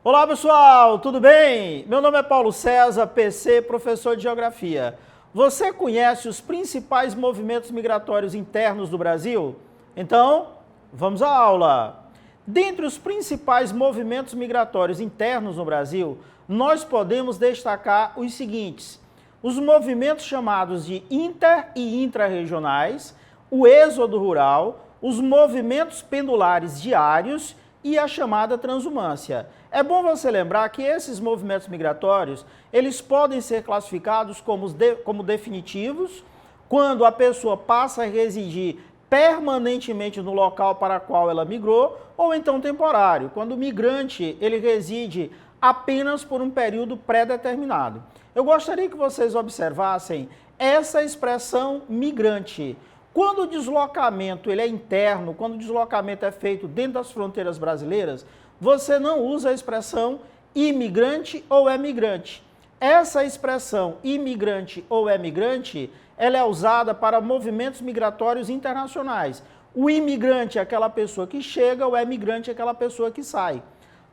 Olá pessoal, tudo bem? Meu nome é Paulo César, PC, professor de Geografia. Você conhece os principais movimentos migratórios internos do Brasil? Então, vamos à aula! Dentre os principais movimentos migratórios internos no Brasil, nós podemos destacar os seguintes: os movimentos chamados de inter- e intrarregionais, o êxodo rural, os movimentos pendulares diários e a chamada transumância. É bom você lembrar que esses movimentos migratórios, eles podem ser classificados como definitivos, quando a pessoa passa a residir permanentemente no local para o qual ela migrou, ou então temporário, quando o migrante ele reside apenas por um período pré-determinado. Eu gostaria que vocês observassem essa expressão migrante. Quando o deslocamento ele é interno, quando o deslocamento é feito dentro das fronteiras brasileiras, você não usa a expressão imigrante ou emigrante. Essa expressão imigrante ou emigrante, ela é usada para movimentos migratórios internacionais. O imigrante é aquela pessoa que chega, o emigrante é aquela pessoa que sai.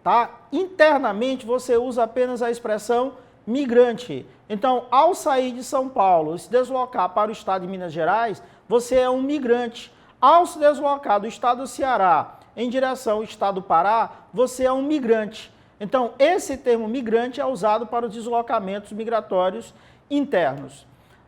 Tá? Internamente, você usa apenas a expressão migrante. Então, ao sair de São Paulo e se deslocar para o estado de Minas Gerais, você é um migrante. Ao se deslocar do estado do Ceará em direção ao estado do Pará, você é um migrante. Então, esse termo migrante é usado para os deslocamentos migratórios internos.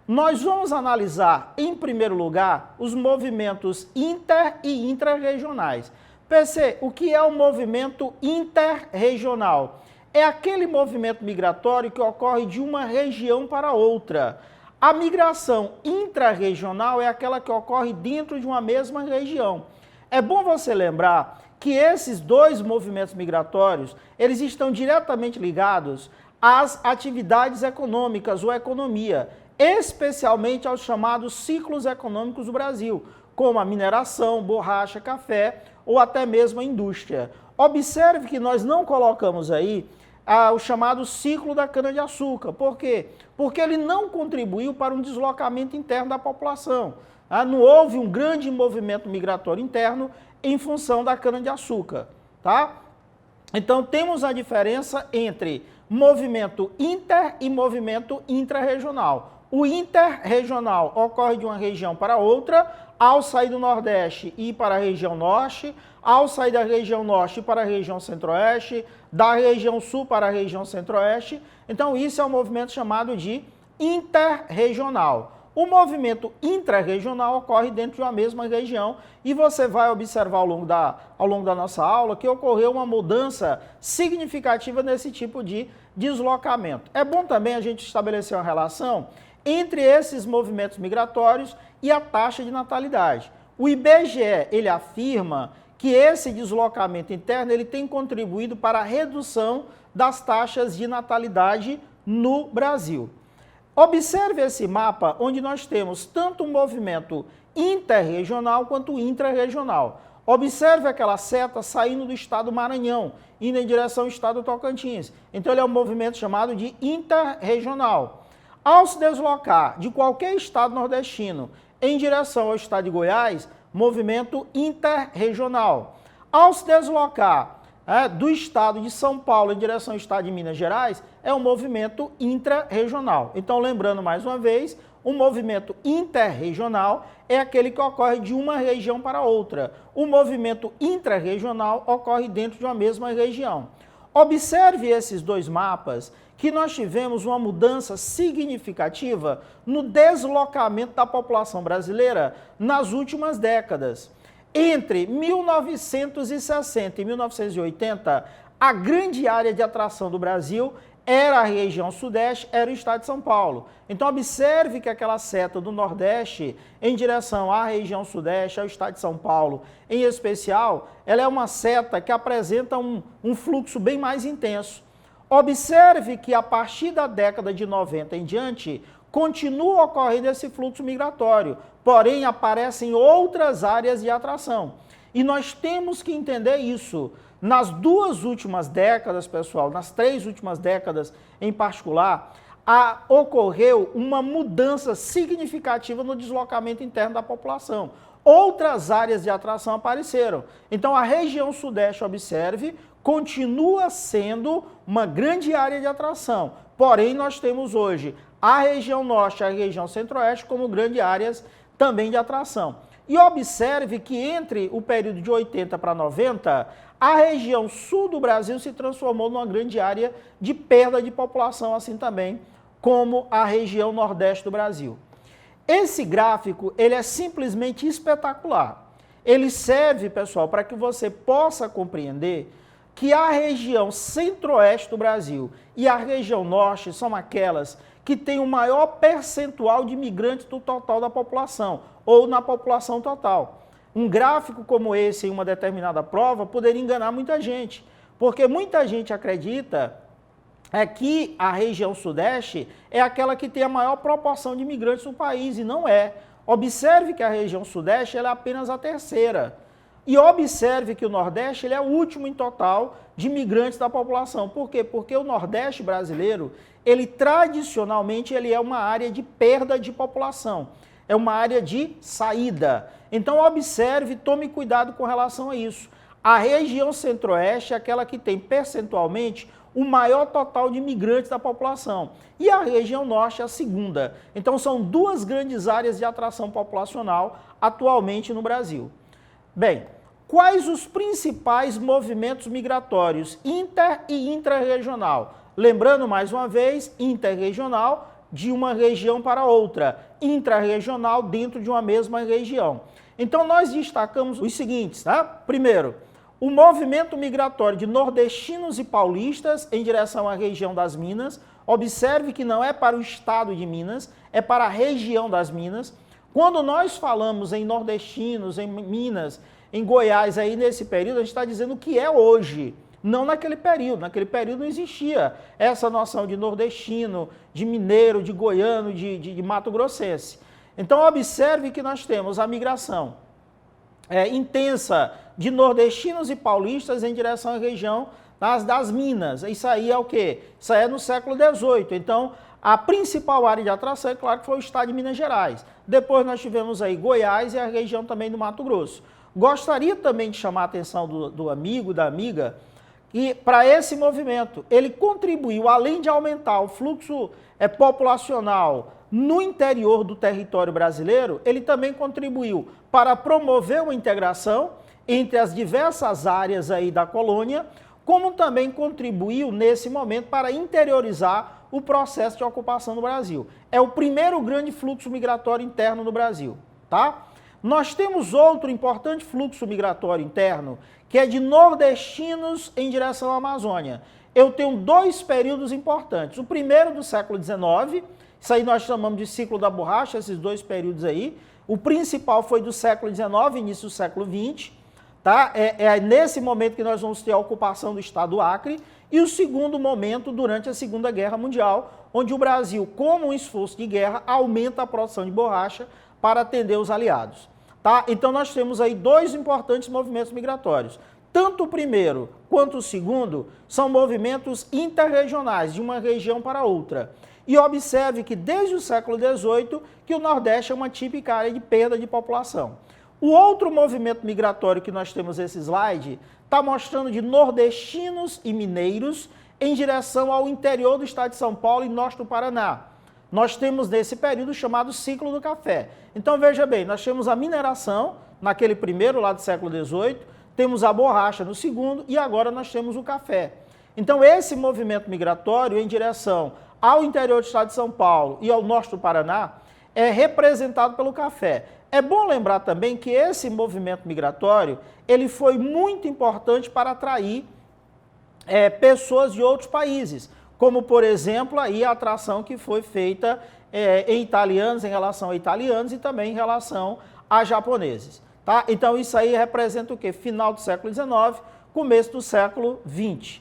Nós vamos analisar, em primeiro lugar, os movimentos inter- e intrarregionais. PC, o que é o movimento interregional? É aquele movimento migratório que ocorre de uma região para outra. A migração intrarregional é aquela que ocorre dentro de uma mesma região. É bom você lembrar que esses dois movimentos migratórios, eles estão diretamente ligados às atividades econômicas ou economia, especialmente aos chamados ciclos econômicos do Brasil, como a mineração, borracha, café ou até mesmo a indústria. Observe que nós não colocamos aí o chamado ciclo da cana-de-açúcar. Por quê? Porque ele não contribuiu para um deslocamento interno da população. Não houve um grande movimento migratório interno em função da cana-de-açúcar. Tá? Então, temos a diferença entre movimento inter e movimento intrarregional. O interregional ocorre de uma região para outra, ao sair do Nordeste e ir para a região Norte, ao sair da região Norte para a região Centro-Oeste, da região Sul para a região Centro-Oeste. Então, isso é um movimento chamado de interregional. O movimento intrarregional ocorre dentro de uma mesma região e você vai observar ao longo da nossa aula que ocorreu uma mudança significativa nesse tipo de deslocamento. É bom também a gente estabelecer uma relação entre esses movimentos migratórios e a taxa de natalidade. O IBGE, ele afirma que esse deslocamento interno ele tem contribuído para a redução das taxas de natalidade no Brasil. Observe esse mapa onde nós temos tanto um movimento interregional quanto intrarregional. Observe aquela seta saindo do estado do Maranhão, indo em direção ao estado do Tocantins. Então ele é um movimento chamado de interregional. Ao se deslocar de qualquer estado nordestino em direção ao estado de Goiás, movimento interregional. Ao se deslocar do estado de São Paulo em direção ao estado de Minas Gerais, é um movimento intrarregional. Então, lembrando mais uma vez, o movimento interregional é aquele que ocorre de uma região para outra. O movimento intrarregional ocorre dentro de uma mesma região. Observe esses dois mapas que nós tivemos uma mudança significativa no deslocamento da população brasileira nas últimas décadas. Entre 1960 e 1980, a grande área de atração do Brasil era a região sudeste, era o estado de São Paulo. Então observe que aquela seta do Nordeste em direção à região sudeste, ao estado de São Paulo, em especial, ela é uma seta que apresenta um fluxo bem mais intenso. Observe que a partir da década de 90 em diante, continua ocorrendo esse fluxo migratório, porém aparecem outras áreas de atração. E nós temos que entender isso. Nas duas últimas décadas, pessoal, nas 3 últimas décadas em particular, ocorreu uma mudança significativa no deslocamento interno da população. Outras áreas de atração apareceram. Então, a região sudeste, observe, continua sendo uma grande área de atração. Porém, nós temos hoje a região norte e a região centro-oeste como grandes áreas também de atração. E observe que entre o período de 80 para 90, a região sul do Brasil se transformou numa grande área de perda de população, assim também como a região nordeste do Brasil. Esse gráfico, ele é simplesmente espetacular. Ele serve, pessoal, para que você possa compreender que a região centro-oeste do Brasil e a região norte são aquelas que têm o maior percentual de imigrantes do total da população, ou na população total. Um gráfico como esse em uma determinada prova poderia enganar muita gente, porque muita gente acredita que a região sudeste é aquela que tem a maior proporção de imigrantes no país, e não é. Observe que a região sudeste ela é apenas a terceira. E observe que o Nordeste ele é o último em total de imigrantes da população. Por quê? Porque o Nordeste brasileiro, ele tradicionalmente ele é uma área de perda de população. É uma área de saída. Então observe, tome cuidado com relação a isso. A região centro-oeste é aquela que tem percentualmente o maior total de imigrantes da população. E a região norte é a segunda. Então são duas grandes áreas de atração populacional atualmente no Brasil. Bem, quais os principais movimentos migratórios inter e intrarregional? Lembrando mais uma vez, interregional de uma região para outra, intrarregional dentro de uma mesma região. Então nós destacamos os seguintes, tá? Primeiro, o movimento migratório de nordestinos e paulistas em direção à região das Minas. Observe que não é para o estado de Minas, é para a região das Minas. Quando nós falamos em nordestinos, em Minas, em Goiás, aí nesse período, a gente está dizendo o que é hoje, não naquele período. Naquele período não existia essa noção de nordestino, de mineiro, de goiano, de mato-grossense. Então, observe que nós temos a migração intensa de nordestinos e paulistas em direção à região das Minas. Isso aí é o quê? Isso aí é no século XVIII. Então, a principal área de atração, é claro que foi o estado de Minas Gerais. Depois nós tivemos aí Goiás e a região também do Mato Grosso. Gostaria também de chamar a atenção do amigo, da amiga, que para esse movimento, ele contribuiu, além de aumentar o fluxo populacional no interior do território brasileiro, ele também contribuiu para promover uma integração entre as diversas áreas aí da colônia, como também contribuiu nesse momento para interiorizar o processo de ocupação do Brasil. É o primeiro grande fluxo migratório interno no Brasil, tá? Nós temos outro importante fluxo migratório interno, que é de nordestinos em direção à Amazônia. Eu tenho dois períodos importantes. O primeiro do século XIX, isso aí nós chamamos de ciclo da borracha, esses dois períodos aí. O principal foi do século XIX, início do século XX, tá? É nesse momento que nós vamos ter a ocupação do estado do Acre. E o segundo momento, durante a Segunda Guerra Mundial, onde o Brasil, como um esforço de guerra, aumenta a produção de borracha para atender os aliados. Tá? Então nós temos aí dois importantes movimentos migratórios. Tanto o primeiro quanto o segundo são movimentos interregionais, de uma região para outra. E observe que desde o século XVIII que o Nordeste é uma típica área de perda de população. O outro movimento migratório que nós temos esse slide está mostrando de nordestinos e mineiros em direção ao interior do estado de São Paulo e norte do Paraná. Nós temos nesse período chamado ciclo do café. Então veja bem, nós temos a mineração naquele primeiro lá do século XVIII, temos a borracha no segundo e agora nós temos o café. Então esse movimento migratório em direção ao interior do estado de São Paulo e ao norte do Paraná é representado pelo café. É bom lembrar também que esse movimento migratório ele foi muito importante para atrair pessoas de outros países, como, por exemplo, aí a atração que foi feita em italianos, em relação a italianos e também em relação a japoneses. Tá? Então isso aí representa o quê? Final do século XIX, começo do século XX.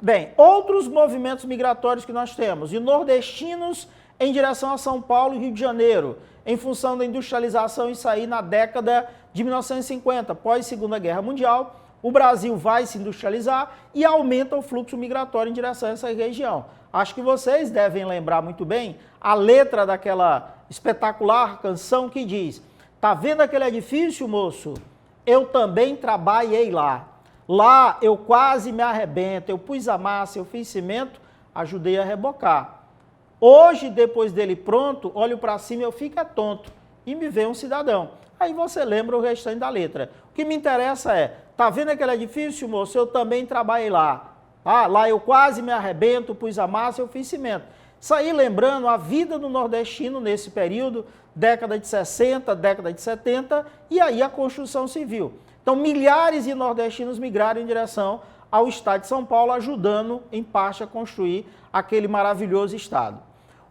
Bem, outros movimentos migratórios que nós temos, de nordestinos em direção a São Paulo e Rio de Janeiro, em função da industrialização, isso aí na década de 1950, pós Segunda Guerra Mundial, o Brasil vai se industrializar e aumenta o fluxo migratório em direção a essa região. Acho que vocês devem lembrar muito bem a letra daquela espetacular canção que diz: "Tá vendo aquele edifício, moço? Eu também trabalhei lá." Lá eu quase me arrebento, eu pus a massa, eu fiz cimento, ajudei a rebocar. Hoje, depois dele pronto, olho para cima e eu fico tonto e me vê um cidadão. Aí você lembra o restante da letra. O que me interessa é, tá vendo aquele edifício, moço? Eu também trabalhei lá. Ah, lá eu quase me arrebento, pus a massa, eu fiz cimento. Isso aí lembrando a vida do nordestino nesse período, década de 60, década de 70, e aí a construção civil. Então, milhares de nordestinos migraram em direção ao estado de São Paulo, ajudando, em parte, a construir aquele maravilhoso estado.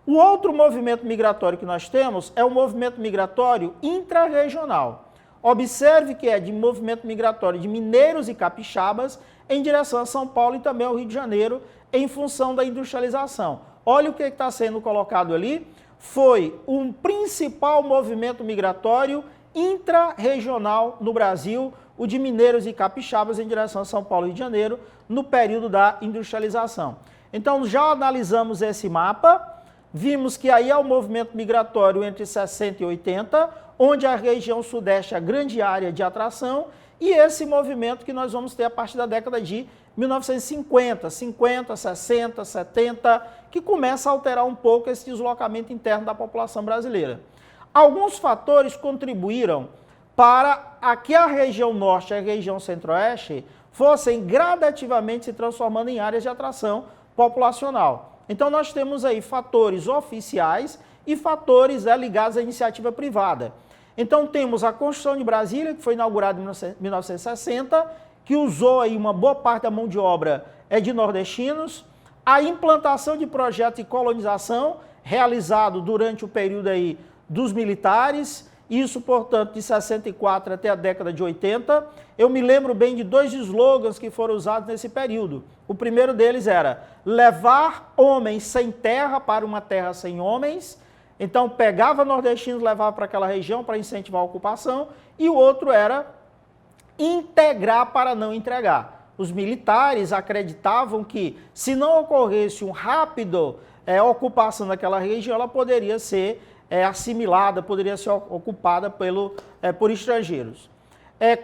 O outro movimento migratório que nós temos é o movimento migratório intrarregional. Observe que é de movimento migratório de mineiros e capixabas em direção a São Paulo e também ao Rio de Janeiro, em função da industrialização. Olha o que está sendo colocado ali. Foi um principal movimento migratório intrarregional no Brasil, o de mineiros e capixabas em direção a São Paulo e Rio de Janeiro, no período da industrialização. Então, já analisamos esse mapa, vimos que aí há o movimento migratório entre 60 e 80, onde a região sudeste é a grande área de atração, e esse movimento que nós vamos ter a partir da década de 1950, 50, 60, 70, que começa a alterar um pouco esse deslocamento interno da população brasileira. Alguns fatores contribuíram para que a região norte e a região centro-oeste fossem gradativamente se transformando em áreas de atração populacional. Então nós temos aí fatores oficiais e fatores ligados à iniciativa privada. Então temos a construção de Brasília, que foi inaugurada em 1960, que usou aí uma boa parte da mão de obra de nordestinos, a implantação de projetos de colonização realizado durante o período aí dos militares, isso, portanto, de 64 até a década de 80. Eu me lembro bem de dois slogans que foram usados nesse período. O primeiro deles era levar homens sem terra para uma terra sem homens. Então, pegava nordestinos e levava para aquela região para incentivar a ocupação. E o outro era integrar para não entregar. Os militares acreditavam que, se não ocorresse um rápido ocupação daquela região, ela poderia ser assimilada, poderia ser ocupada por estrangeiros.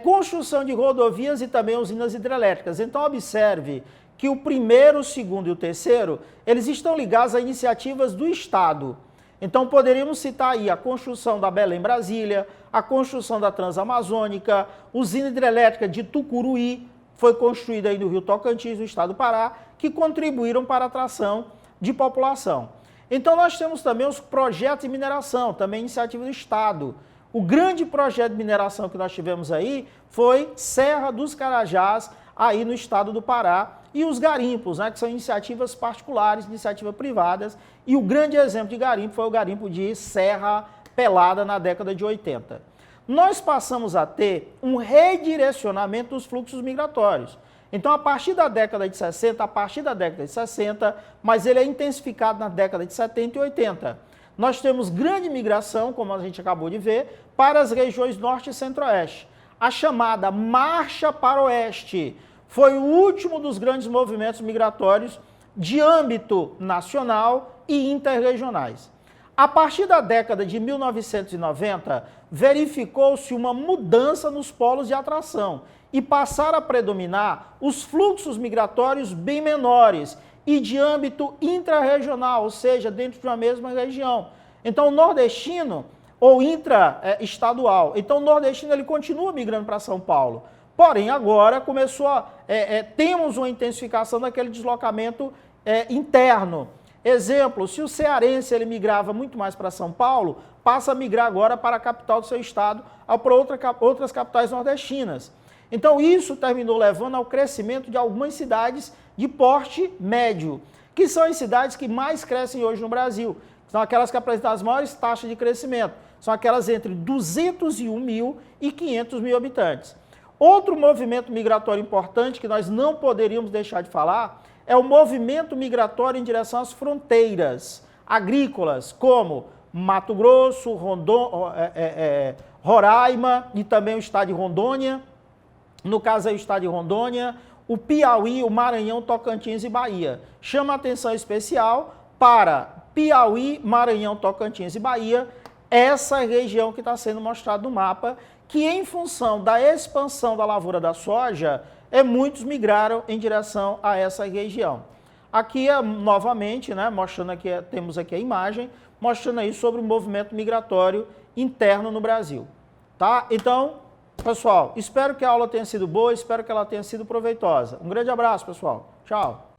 Construção de rodovias e também usinas hidrelétricas. Então, observe que o primeiro, o segundo e o terceiro, eles estão ligados a iniciativas do Estado. Então, poderíamos citar aí a construção da Belém-Brasília, a construção da Transamazônica, usina hidrelétrica de Tucuruí, foi construída aí no Rio Tocantins, no estado do Pará, que contribuíram para a atração de população. Então, nós temos também os projetos de mineração, também iniciativa do Estado. O grande projeto de mineração que nós tivemos aí foi Serra dos Carajás, aí no estado do Pará, e os garimpos, que são iniciativas particulares, iniciativas privadas, e o grande exemplo de garimpo foi o garimpo de Serra Pelada na década de 80. Nós passamos a ter um redirecionamento dos fluxos migratórios. Então, a partir da década de 60, mas ele é intensificado na década de 70 e 80. Nós temos grande migração, como a gente acabou de ver, para as regiões norte e centro-oeste. A chamada Marcha para o Oeste foi o último dos grandes movimentos migratórios de âmbito nacional e interregionais. A partir da década de 1990, verificou-se uma mudança nos polos de atração e passaram a predominar os fluxos migratórios bem menores e de âmbito intrarregional, ou seja, dentro de uma mesma região. Então, o nordestino, ou intraestadual, então o nordestino ele continua migrando para São Paulo. Porém, agora temos uma intensificação daquele deslocamento interno. Exemplo, se o cearense ele migrava muito mais para São Paulo, passa a migrar agora para a capital do seu estado ou para outras capitais nordestinas. Então, isso terminou levando ao crescimento de algumas cidades de porte médio, que são as cidades que mais crescem hoje no Brasil. São aquelas que apresentam as maiores taxas de crescimento. São aquelas entre 201 mil e 500 mil habitantes. Outro movimento migratório importante que nós não poderíamos deixar de falar é o movimento migratório em direção às fronteiras agrícolas, como Mato Grosso, Roraima e também o estado de Rondônia. No caso aí o estado de Rondônia, o Piauí, o Maranhão, Tocantins e Bahia. Chama a atenção especial para Piauí, Maranhão, Tocantins e Bahia, essa região que está sendo mostrada no mapa, que em função da expansão da lavoura da soja, muitos migraram em direção a essa região. Aqui, novamente, né, mostrando aqui, temos aqui a imagem, mostrando aí sobre o movimento migratório interno no Brasil. Tá? Então, pessoal, espero que a aula tenha sido boa, espero que ela tenha sido proveitosa. Um grande abraço, pessoal. Tchau.